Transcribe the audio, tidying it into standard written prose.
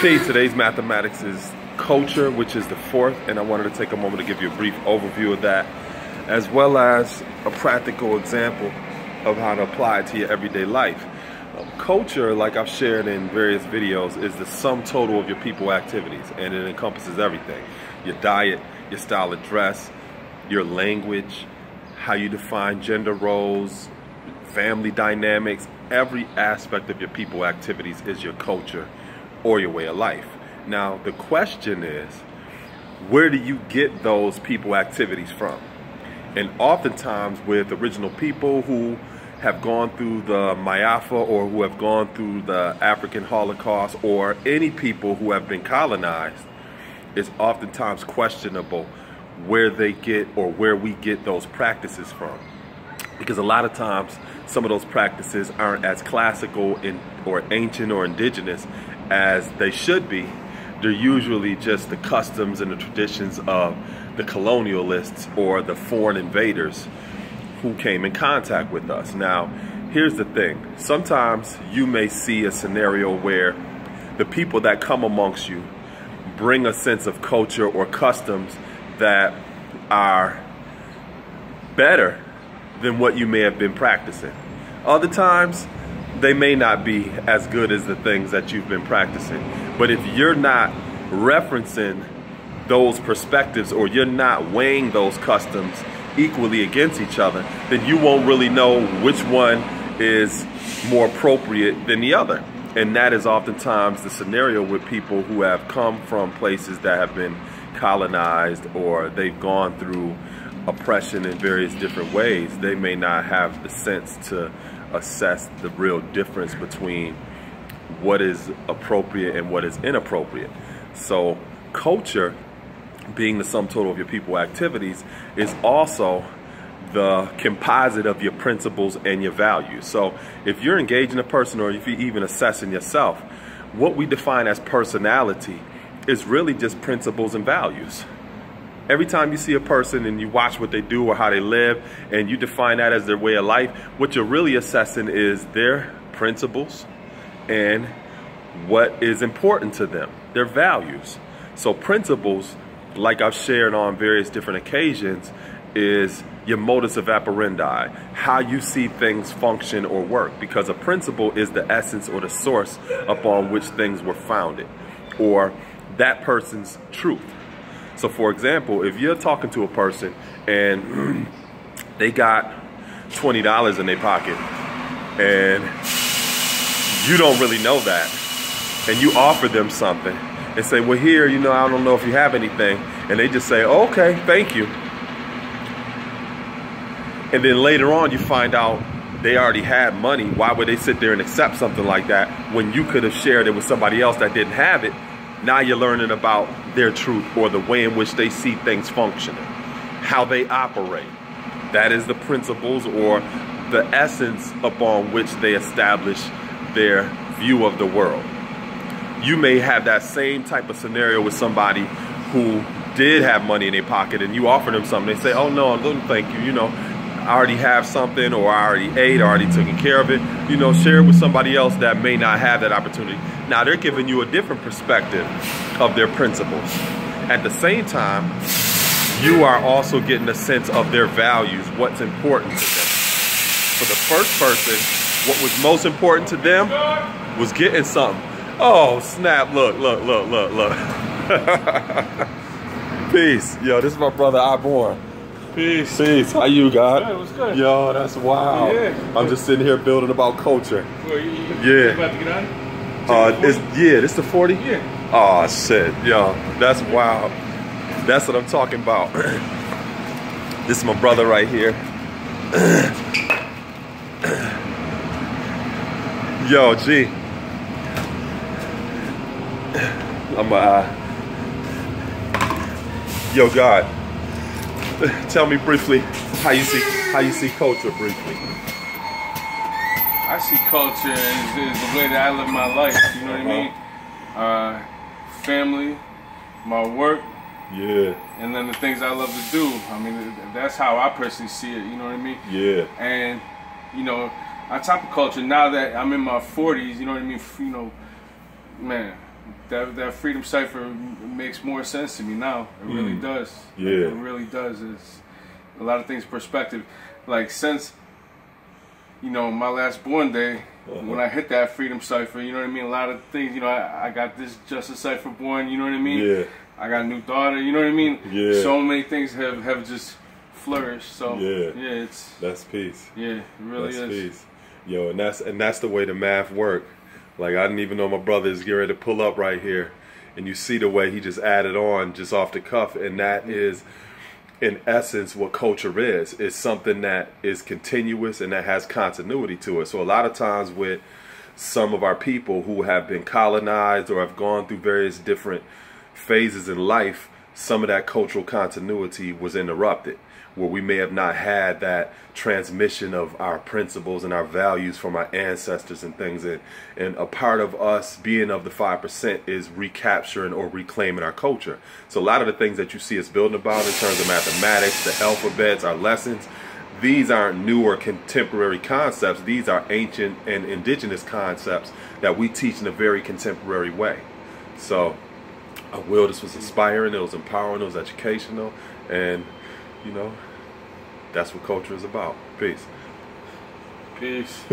Peace. Today's mathematics is culture, which is the fourth, and I wanted to take a moment to give you a brief overview of that, as well as a practical example of how to apply it to your everyday life. Culture, like I've shared in various videos, is the sum total of your people activities, and it encompasses everything. Your diet, your style of dress, your language, how you define gender roles, family dynamics. Every aspect of your people activities is your culture or your way of life. Now, the question is, where do you get those people activities from? And oftentimes with original people who have gone through the Mayafa, or who have gone through the African Holocaust, or any people who have been colonized, it's oftentimes questionable where they get, or where we get those practices from. Because a lot of times some of those practices aren't as classical or ancient or indigenous as they should be. They're usually just the customs and the traditions of the colonialists or the foreign invaders who came in contact with us. Now, here's the thing. Sometimes you may see a scenario where the people that come amongst you bring a sense of culture or customs that are better than what you may have been practicing. Other times, they may not be as good as the things that you've been practicing. But if you're not referencing those perspectives, or you're not weighing those customs equally against each other, then you won't really know which one is more appropriate than the other. And that is oftentimes the scenario with people who have come from places that have been colonized, or they've gone through oppression in various different ways. They may not have the sense to assess the real difference between what is appropriate and what is inappropriate. So culture, being the sum total of your people activities, is also the composite of your principles and your values. So if you're engaging a person, or if you're even assessing yourself, what we define as personality is really just principles and values. Every time you see a person and you watch what they do or how they live, and you define that as their way of life, what you're really assessing is their principles and what is important to them, their values. So principles, like I've shared on various different occasions, is your modus operandi, how you see things function or work, because a principle is the essence or the source upon which things were founded, or that person's truth. So for example, if you're talking to a person and they got $20 in their pocket and you don't really know that, and you offer them something and say, well, here, you know, I don't know if you have anything, and they just say, oh, okay, thank you. And then later on you find out they already had money. Why would they sit there and accept something like that when you could have shared it with somebody else that didn't have it? Now you're learning about their truth, or the way in which they see things functioning, how they operate. That is the principles, or the essence upon which they establish their view of the world. You may have that same type of scenario with somebody who did have money in their pocket, and you offer them something. They say, oh no, thank you, you know, I already have something, or I already ate, I already taken care of it. You know, share it with somebody else that may not have that opportunity. Now they're giving you a different perspective of their principles. At the same time, you are also getting a sense of their values, what's important to them. For the first person, what was most important to them was getting something. Oh snap, look. Peace. Yo, this is my brother Iborn. Peace. Peace. How you, God? Hey, what's good? Yo, that's wild. Yeah. I'm just sitting here building about culture. Well, you Yeah. about to get on? This the 40? Yeah. Oh shit, yo, that's wild. That's what I'm talking about. This is my brother right here. Yo, G. Yo, God. Tell me briefly how you see culture briefly. I see culture as the way that I live my life. You know what I mean? Family, my work. Yeah. And then the things I love to do. I mean, that's how I personally see it. You know what I mean? Yeah. And you know, on top of culture, now that I'm in my 40s, you know what I mean? You know, man, that freedom cipher makes more sense to me now. It really does. Yeah, it really does. It's a lot of things perspective. Like since my last born day, when I hit that freedom cipher, you know what I mean. A lot of things, I got this justice cipher born. You know what I mean. Yeah. I got a new daughter. You know what I mean. Yeah. So many things have just flourished. So yeah, that's peace. Yeah, it really that's is. Peace. Yo, and that's the way the math work. Like I didn't even know my brother is getting ready to pull up right here, and you see the way he just added on just off the cuff, and that is, in essence, what culture is. It's something that is continuous and that has continuity to it. So a lot of times with some of our people who have been colonized or have gone through various different phases in life, some of that cultural continuity was interrupted, where we may have not had that transmission of our principles and our values from our ancestors and things. And a part of us being of the 5% is recapturing or reclaiming our culture. So a lot of the things that you see us building about in terms of mathematics, the alphabets, our lessons, these aren't new or contemporary concepts. These are ancient and indigenous concepts that we teach in a very contemporary way. So this was inspiring, it was empowering, it was educational, and that's what culture is about. Peace. Peace.